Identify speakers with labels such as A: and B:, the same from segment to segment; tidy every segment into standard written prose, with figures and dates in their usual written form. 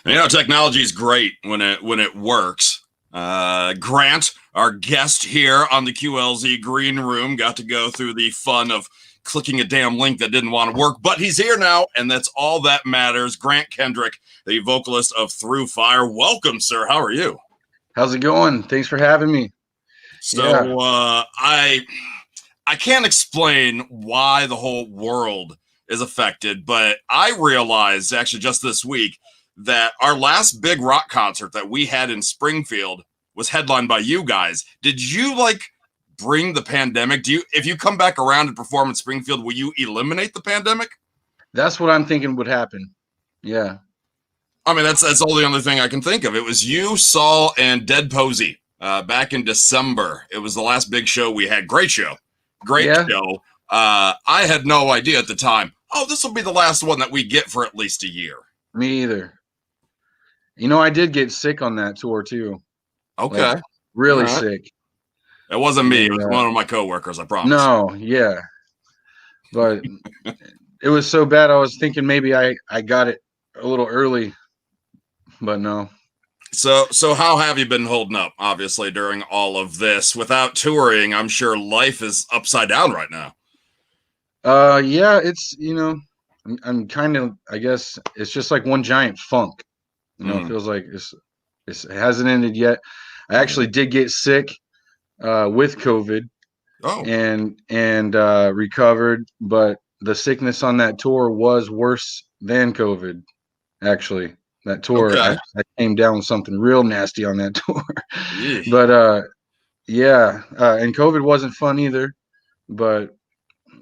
A: Technology is great when it works. Grant, our guest here on the QLZ Green Room, got to go through the fun of clicking a damn link that didn't want to work, but he's here now, and that's all that matters. Grant Kendrick, the vocalist of Through Fire. Welcome, sir. How are you?
B: How's it going? Thanks for having me.
A: So I can't explain why the whole world is affected, but I realized actually just this week that our last big rock concert that we had in Springfield was headlined by you guys. Did you bring the pandemic? If you come back around and perform in Springfield, will you eliminate the pandemic?
B: That's what I'm thinking would happen. Yeah.
A: I mean, that's all the only thing I can think of. It was you, Saul, and Dead Posey back in December. It was the last big show we had. Great show. Show. I had no idea at the time. Oh, this will be the last one that we get for at least a year.
B: Me either. I did get sick on that tour too.
A: Okay.
B: Really sick.
A: It wasn't me. It was one of my coworkers, I promise.
B: No, yeah. But it was so bad, I was thinking maybe I got it a little early, but no.
A: So how have you been holding up, obviously, during all of this? Without touring, I'm sure life is upside down right now.
B: Yeah, it's, I'm kind of, I guess, it's just like one giant funk. It feels like it hasn't ended yet. I actually did get sick with COVID and recovered, but the sickness on that tour was worse than COVID, actually. That tour, I came down with something real nasty on that tour. But and COVID wasn't fun either. But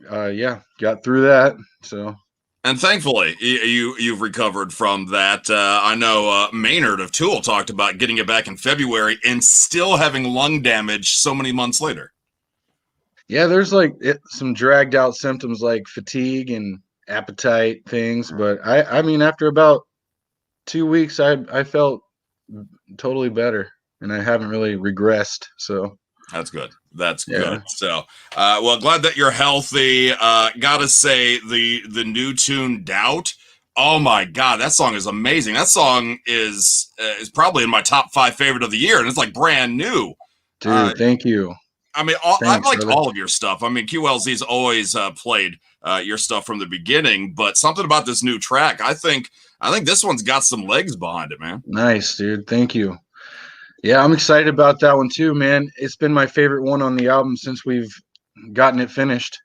B: got through that. So,
A: and thankfully you've recovered from that. I know Maynard of Tool talked about getting it back in February and still having lung damage so many months later.
B: Yeah, there's some dragged out symptoms like fatigue and appetite things, but I mean after about 2 weeks, I felt totally better, and I haven't really regressed. So
A: that's good. That's good. So, well, glad that you're healthy. Gotta say, the new tune "Doubt." Oh my God, that song is amazing. That song is probably in my top 5 favorite of the year, and it's brand new.
B: Dude, thank you.
A: I mean, I've liked all of your stuff. I mean, QLZ's always played your stuff from the beginning, but something about this new track, I think this one's got some legs behind it, man.
B: Nice, dude. Thank you. Yeah, I'm excited about that one too, man. It's been my favorite one on the album since we've gotten it finished.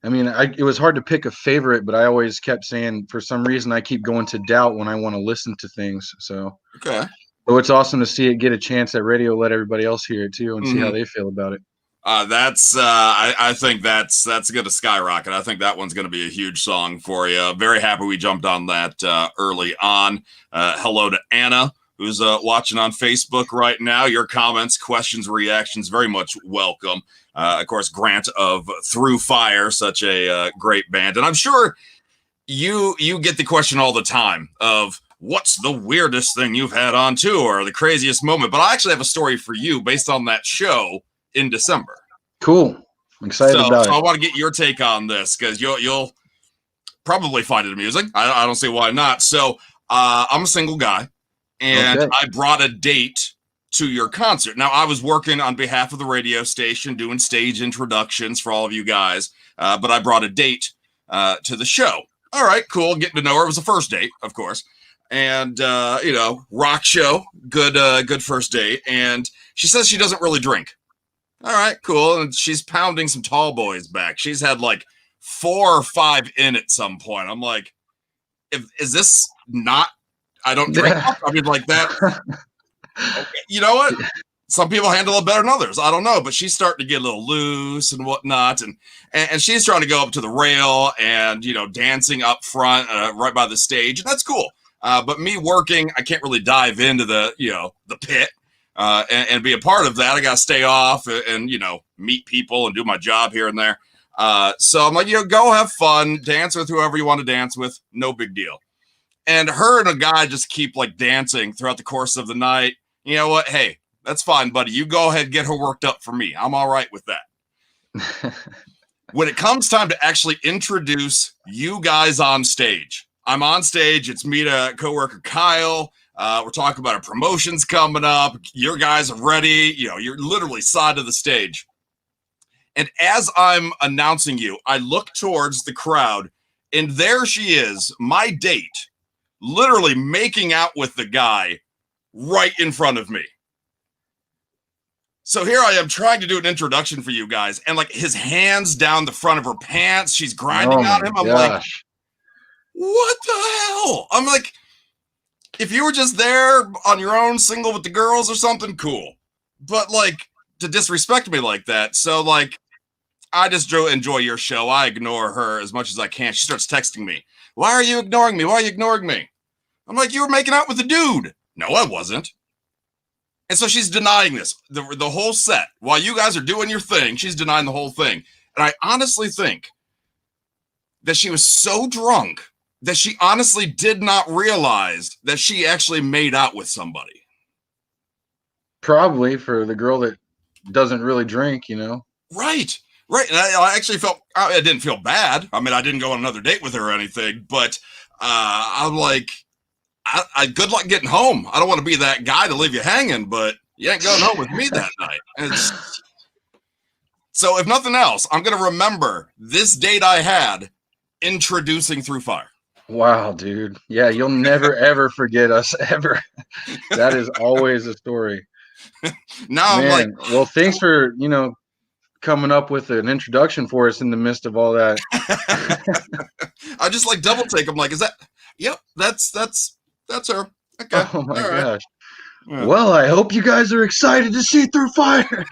B: I mean, it was hard to pick a favorite, but I always kept saying, for some reason, I keep going to Doubt when I want to listen to things. So, so it's awesome to see it get a chance at radio, let everybody else hear it too, and see how they feel about it.
A: I think that's going to skyrocket. I think that one's going to be a huge song for you. Very happy we jumped on that early on. Hello to Anna, who's watching on Facebook right now. Your comments, questions, reactions, very much welcome. Of course, Grant of Through Fire, such a great band. And I'm sure you get the question all the time of, what's the weirdest thing you've had on tour, or the craziest moment? But I actually have a story for you based on that show in December.
B: Cool. I'm excited about it.
A: So I want to get your take on this, because you'll probably find it amusing. I don't see why not. So I'm a single guy, and I brought a date to your concert. Now, I was working on behalf of the radio station, doing stage introductions for all of you guys, but I brought a date to the show. All right, cool. Getting to know her. It was a first date, of course. And, rock show, good first date. And she says she doesn't really drink. All right, cool. And she's pounding some tall boys back. She's had 4 or 5 in at some point. I'm like, is this not, I don't drink? I mean, that. Okay. You know what? Some people handle it better than others. I don't know, but she's starting to get a little loose and whatnot. And she's trying to go up to the rail and, dancing up front, right by the stage. And that's cool. But me working, I can't really dive into the pit and be a part of that. I got to stay off and, meet people and do my job here and there. So I'm like, go have fun, dance with whoever you want to dance with. No big deal. And her and a guy just keep dancing throughout the course of the night. You know what? Hey, that's fine, buddy. You go ahead and get her worked up for me. I'm all right with that. When it comes time to actually introduce you guys on stage, I'm on stage. It's me to coworker Kyle. We're talking about our promotions coming up. Your guys are ready. You know, you're literally side of the stage. And as I'm announcing you, I look towards the crowd, and there she is, my date, literally making out with the guy right in front of me. So here I am trying to do an introduction for you guys, and like his hands down the front of her pants, she's grinding on him. I'm like, what the hell? I'm like, if you were just there on your own, single with the girls or something, cool. But like to disrespect me like that. So like, I just enjoy your show. I ignore her as much as I can. She starts texting me. Why are you ignoring me? Why are you ignoring me? I'm like, you were making out with a dude. No, I wasn't. And so she's denying this. The whole set. While you guys are doing your thing, she's denying the whole thing. And I honestly think that she was so drunk that she honestly did not realize that she actually made out with somebody.
B: Probably for the girl that doesn't really drink, you know?
A: Right. Right. And I actually I didn't feel bad. I mean, I didn't go on another date with her or anything, but I'm like, good luck getting home. I don't want to be that guy to leave you hanging, but you ain't going home with me that night. So if nothing else, I'm going to remember this date I had introducing Through Fire.
B: Wow, dude. Yeah, you'll never, ever forget us, ever. That is always a story.
A: Now
B: Man,
A: I'm like,
B: well, thanks for, coming up with an introduction for us in the midst of all that.
A: I just like double take. I'm like, is that? Yep, that's her. Okay.
B: Oh my gosh. Yeah. Well, I hope you guys are excited to see Through Fire.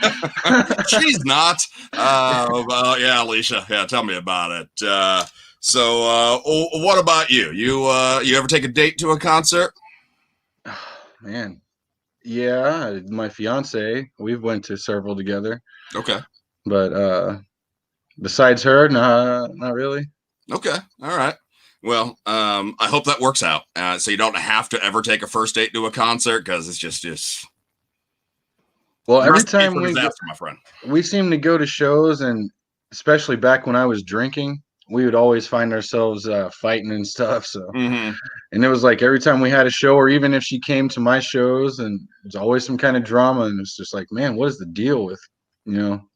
A: She's not. Well, yeah, Alicia. Yeah, tell me about it. So what about you? You ever take a date to a concert?
B: Man, yeah, my fiance. We've went to several together.
A: Okay.
B: But besides her, not really.
A: Okay. All right. Well, I hope that works out. So you don't have to ever take a first date to a concert because it's just.
B: Well, every time
A: my friend.
B: We seem to go to shows, and especially back when I was drinking, we would always find ourselves fighting and stuff. So, and it was like every time we had a show, or even if she came to my shows, and there's always some kind of drama, and it's just like, man, what is the deal with?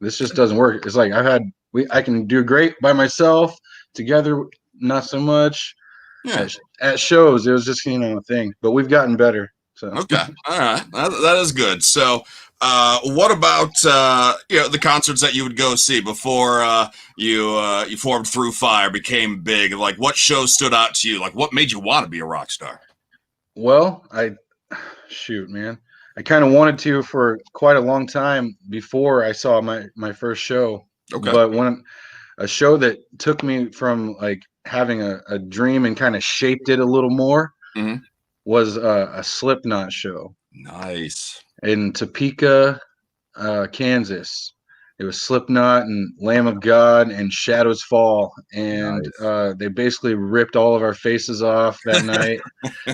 B: This just doesn't work. It's like I can do great by myself, together, not so much.
A: Yeah.
B: At shows, it was just, a thing, but we've gotten better. So.
A: Okay. All right. That is good. So, what about, the concerts that you would go see before, you formed Through Fire, became big? Like what shows stood out to you? Like what made you want to be a rock star?
B: Well, man. I kind of wanted to for quite a long time before I saw my first show.
A: Okay.
B: But when a show that took me from like having a dream and kind of shaped it a little more was a Slipknot show.
A: Nice.
B: In Topeka, Kansas. It was Slipknot and Lamb of God and Shadows Fall. And they basically ripped all of our faces off that night.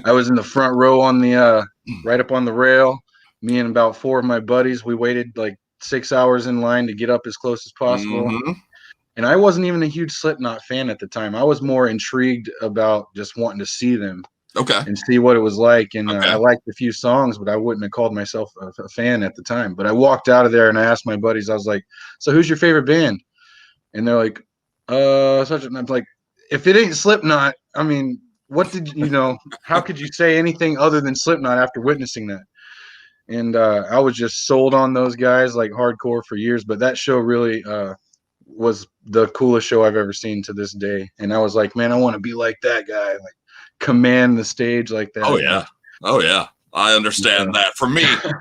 B: I was in the front row on the right up on the rail. Me and about 4 of my buddies, we waited like 6 hours in line to get up as close as possible. And I wasn't even a huge Slipknot fan at the time. I was more intrigued about just wanting to see them.
A: Okay.
B: And see what it was like. And I liked a few songs, but I wouldn't have called myself a fan at the time. But I walked out of there and I asked my buddies, I was like, so who's your favorite band? And they're like, such. And I'm like, if it ain't Slipknot, I mean, what did how could you say anything other than Slipknot after witnessing that? And I was just sold on those guys like hardcore for years. But that show really was the coolest show I've ever seen to this day. And I was like, man, I want to be like that guy. Like, command the stage like that.
A: Oh yeah, I understand that. For me, it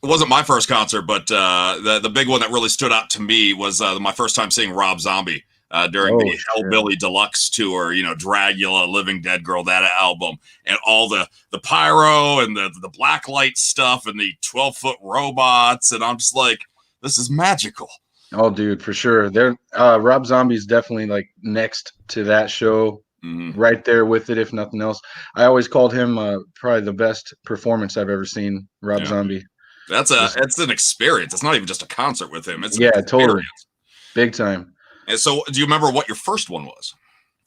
A: wasn't my first concert, but the big one that really stood out to me was my first time seeing Rob Zombie during the Hellbilly Deluxe tour. Dragula, Living Dead Girl, that album, and all the pyro and the black light stuff and the 12-foot robots, and I'm just like, this is magical.
B: Oh, dude, for sure. Rob Zombie's definitely like next to that show. Right there with it, if nothing else. I always called him probably the best performance I've ever seen. Rob Zombie.
A: It's an experience. It's not even just a concert with him. It's
B: totally big time.
A: And so, do you remember what your first one was?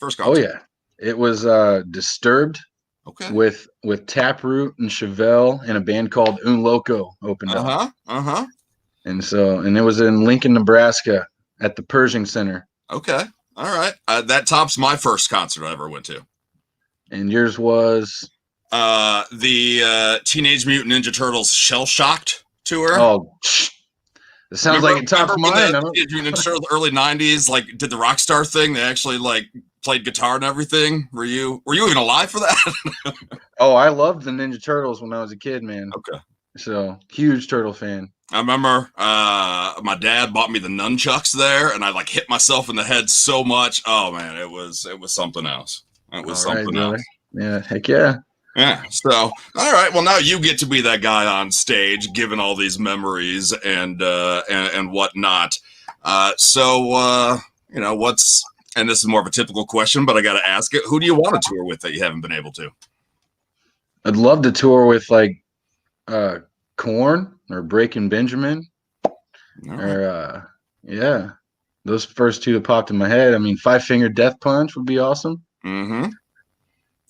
A: First concert?
B: Oh yeah, It was Disturbed.
A: Okay.
B: With Taproot and Chevelle and a band called Un Loco opened up. And it was in Lincoln, Nebraska at the Pershing Center.
A: Okay. All right. That tops my first concert I ever went to.
B: And yours was?
A: The Teenage Mutant Ninja Turtles Shell Shocked tour.
B: Oh, it sounds like it tops mine.
A: Teenage Mutant Ninja Turtles, early 90s, like did the Rockstar thing. They actually like played guitar and everything. Were you even alive for that?
B: Oh, I loved the Ninja Turtles when I was a kid, man.
A: Okay.
B: So huge Turtle fan.
A: I remember my dad bought me the nunchucks there, and I like hit myself in the head so much. Oh man, it was something else. It was something else.
B: Yeah, heck yeah.
A: Yeah. So, all right. Well, now you get to be that guy on stage, given all these memories and whatnot. You know, what's, and this is more of a typical question, but I got to ask it. Who do you want to tour with that you haven't been able to?
B: I'd love to tour with like Korn or Breaking Benjamin. Right. Or yeah, those first two that popped in my head. I mean, Five Finger Death Punch would be awesome.
A: Mm-hmm.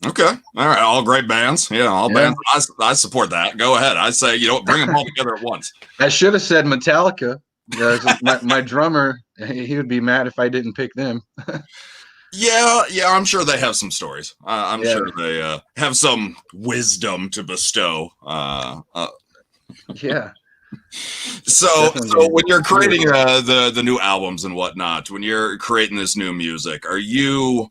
A: Okay. All right. All great bands. Yeah, all bands. I support that. Go ahead. I say, you know, bring them all together at once.
B: I should have said Metallica. my drummer, he would be mad if I didn't pick them.
A: Yeah, I'm sure they have some stories. I'm sure they have some wisdom to bestow.
B: Yeah.
A: So when you're creating the new albums and whatnot, when you're creating this new music, are you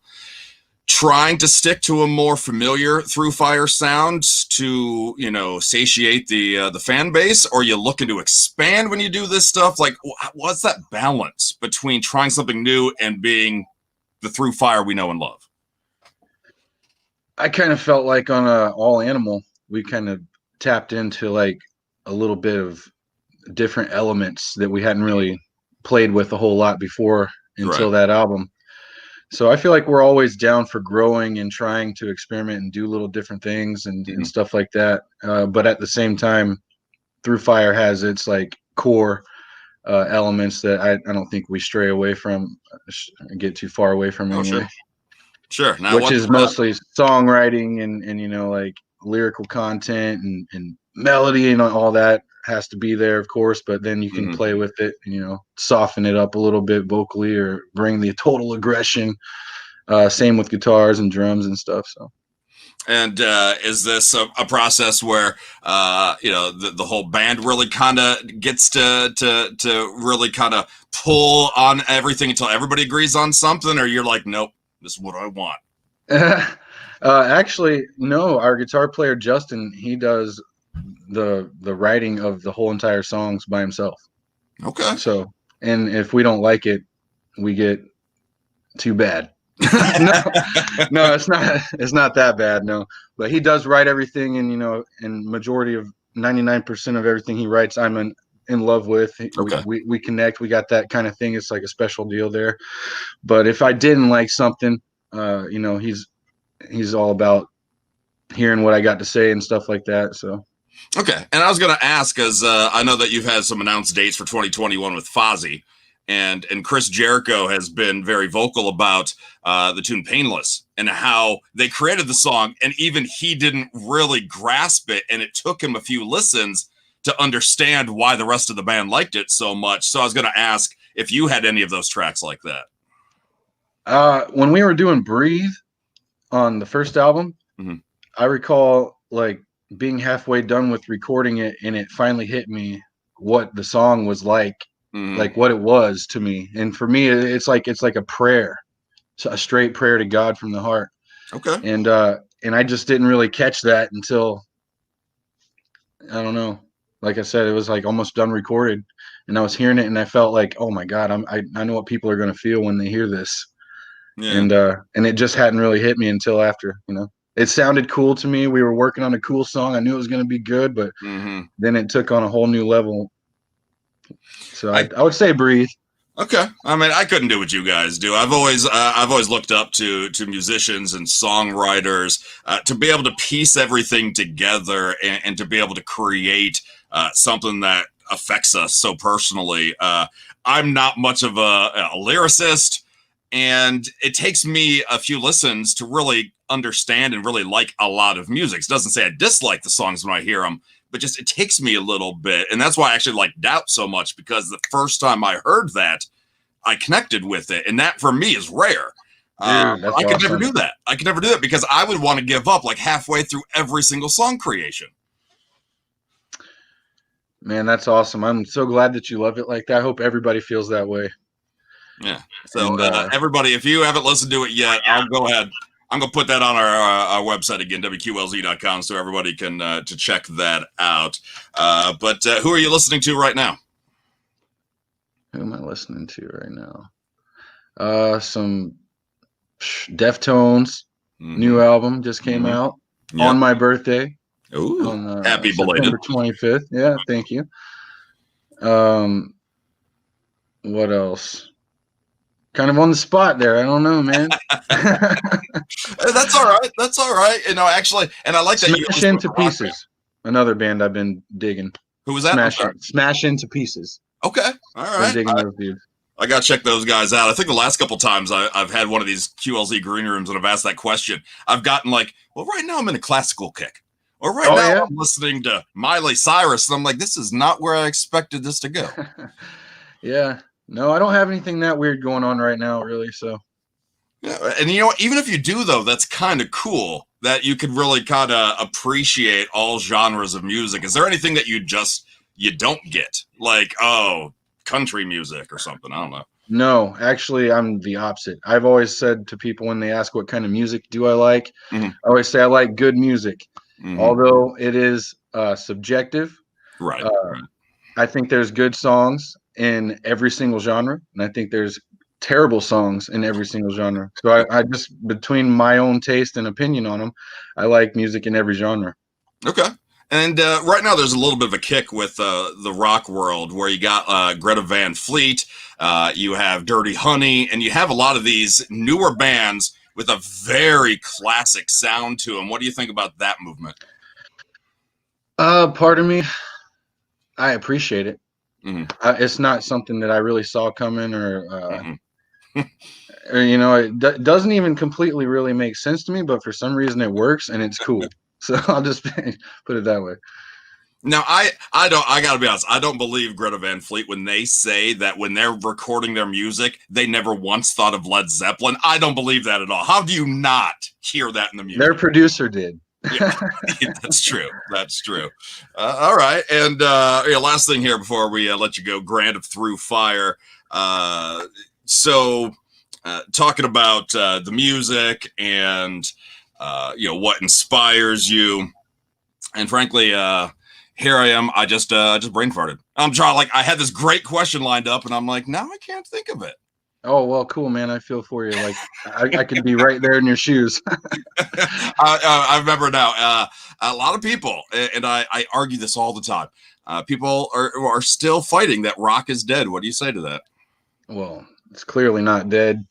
A: trying to stick to a more familiar Through Fire sound to, you know, satiate the fan base, or are you looking to expand when you do this stuff? Like, what's that balance between trying something new and being the Through Fire we know and love?
B: I kind of felt like on All Animal, we kind of tapped into like a little bit of different elements that we hadn't really played with a whole lot before until that album. So I feel like we're always down for growing and trying to experiment and do little different things and stuff like that. But at the same time, Through Fire has its like core elements that I don't think we stray away from, get too far away from.
A: Oh, sure. Now,
B: which is mostly songwriting and you know, like lyrical content and melody and all that has to be there, of course, but then you can play with it and, you know, soften it up a little bit vocally or bring the total aggression. Same with guitars and drums and stuff. So.
A: And is this a process where you know, the whole band really kind of gets to really kind of pull on everything until everybody agrees on something, or you're like, nope, this is what I want?
B: Actually, no. Our guitar player Justin, he does the writing of the whole entire songs by himself.
A: Okay.
B: So, and if we don't like it, we get too bad. no, it's not that bad. No, but he does write everything, and you know, and majority of 99% of everything he writes, I'm in love with.
A: Okay.
B: We connect. We got that kind of thing. It's like a special deal there. But if I didn't like something, you know, he's all about hearing what I got to say and stuff like that. So.
A: Okay. And I was going to ask, because I know that you've had some announced dates for 2021 with Fozzy, and Chris Jericho has been very vocal about the tune Painless and how they created the song, and even he didn't really grasp it, and it took him a few listens to understand why the rest of the band liked it so much. So I was going to ask if you had any of those tracks like that.
B: When we were doing Breathe on the first album, I recall like being halfway done with recording it, and it finally hit me what the song was like what it was to me. And for me, it's like a prayer, a straight prayer to God from the heart.
A: Okay.
B: And I just didn't really catch that until, I don't know. Like I said, it was like almost done recorded, and I was hearing it, and I felt like, oh my God, I know what people are going to feel when they hear this. Yeah. And it just hadn't really hit me until after, you know. It sounded cool to me. We were working on a cool song. I knew it was going to be good, but then it took on a whole new level. So I would say Breathe.
A: Okay. I mean, I couldn't do what you guys do. I've always looked up to musicians and songwriters to be able to piece everything together and to be able to create something that affects us so personally. I'm not much of a lyricist. And it takes me a few listens to really understand and really like a lot of music. It doesn't say I dislike the songs when I hear them, but just it takes me a little bit. And that's why I actually like Doubt so much, because the first time I heard that, I connected with it. And that for me is rare.
B: Dude,
A: I could never do that. I could never do that because I would want to give up like halfway through every single song creation.
B: Man, that's awesome. I'm so glad that you love it like that. I hope everybody feels that way.
A: Yeah. So everybody, if you haven't listened to it yet, I'll go ahead. I'm going to put that on our website again, wqlz.com, so everybody can to check that out. But who are you listening to right now?
B: Who am I listening to right now? Some Deftones new album just came out on my birthday.
A: Ooh, happy belated.
B: September 25th. Yeah, thank you. What else? Kind of on the spot there. I don't know, man.
A: That's all right. That's all right. You know, actually, and I like that you
B: Smash Into Pieces. Another band I've been digging.
A: Who was that?
B: Smash Into Pieces.
A: Okay. All right.
B: Digging those dudes.
A: I got to check those guys out. I think the last couple times I've had one of these QLZ green rooms and I've asked that question, I've gotten like, well, right now I'm in a classical kick. Or right now I'm listening to Miley Cyrus. And I'm like, this is not where I expected this to go.
B: Yeah. No, I don't have anything that weird going on right now, really. So,
A: yeah. And you know, even if you do, though, that's kind of cool that you could really kind of appreciate all genres of music. Is there anything that you don't get? Like, country music or something? I don't know.
B: No, actually, I'm the opposite. I've always said to people when they ask what kind of music do I like, I always say I like good music. Although it is subjective.
A: Right.
B: I think there's good songs in every single genre, and I think there's terrible songs in every single genre. So I just, between my own taste and opinion on them, I like music in every genre.
A: Okay. And right now there's a little bit of a kick with the rock world where you got Greta Van Fleet, you have Dirty Honey, and you have a lot of these newer bands with a very classic sound to them. What do you think about that movement?
B: Part of me, I appreciate it. It's not something that I really saw coming, or you know, it doesn't even completely really make sense to me. But for some reason, it works and it's cool. So I'll just put it that way.
A: Now, I gotta be honest. I don't believe Greta Van Fleet when they say that when they're recording their music, they never once thought of Led Zeppelin. I don't believe that at all. How do you not hear that in the music?
B: Their producer did.
A: Yeah, that's true. That's true. All right. And last thing here before we let you go, Grant of Through Fire. So talking about the music and what inspires you, and frankly, here I am. I just brain farted. I'm trying. Like, I had this great question lined up, and I'm like, now I can't think of it.
B: Oh, well, cool, man. I feel for you. Like, I could be right there in your shoes.
A: I remember now. A lot of people, and I argue this all the time. People are still fighting that rock is dead. What do you say to that?
B: Well, it's clearly not dead.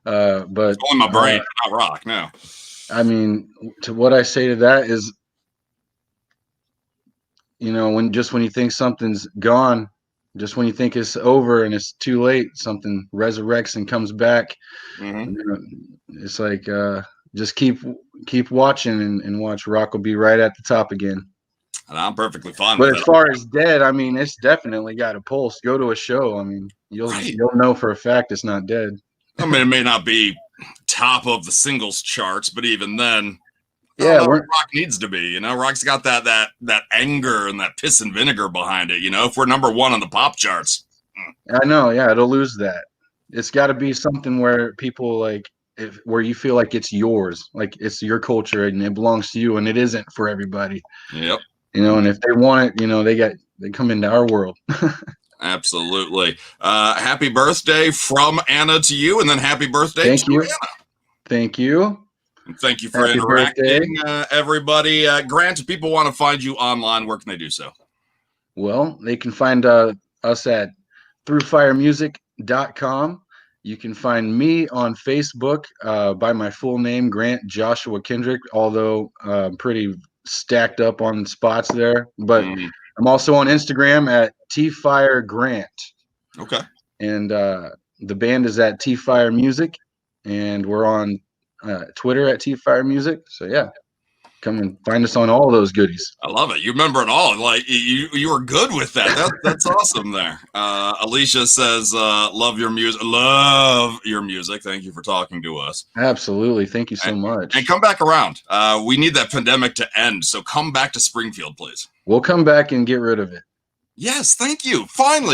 B: But
A: it's only my brain, not rock. No.
B: I mean, to what I say to that is, you know, when you think something's gone, just when you think it's over and it's too late, something resurrects and comes back. It's like just keep watching and watch. Rock will be right at the top again.
A: And I'm perfectly fine
B: with
A: that.
B: But as far as dead, I mean, it's definitely got a pulse. Go to a show. I mean, you'll know for a fact it's not dead.
A: I mean, it may not be top of the singles charts, but even then,
B: yeah,
A: rock needs to be. You know, rock's got that anger and that piss and vinegar behind it. You know, if we're number one on the pop charts,
B: I know. Yeah, it'll lose that. It's got to be something where people like, where you feel like it's yours, like it's your culture and it belongs to you, and it isn't for everybody.
A: Yep.
B: You know, and if they want it, you know, they come into our world.
A: Absolutely. Happy birthday from Anna to you, and then happy birthday to Anna.
B: Thank you.
A: And thank you for interacting, everybody. Grant, if people want to find you online, where can they do so?
B: Well, they can find us at throughfiremusic.com. You can find me on Facebook by my full name, Grant Joshua Kendrick, although I'm pretty stacked up on spots there. But I'm also on Instagram at tfiregrant.
A: Okay.
B: And the band is at T-Fire Music, and we're on Twitter at T-Fire Music. So yeah, come and find us on all those goodies.
A: I love it. You remember it all. Like you were good with that. That's awesome there. Alicia says, love your music. Love your music. Thank you for talking to us.
B: Absolutely. Thank you so much.
A: And come back around. We need that pandemic to end. So come back to Springfield, please.
B: We'll come back and get rid of it.
A: Yes. Thank you. Finally.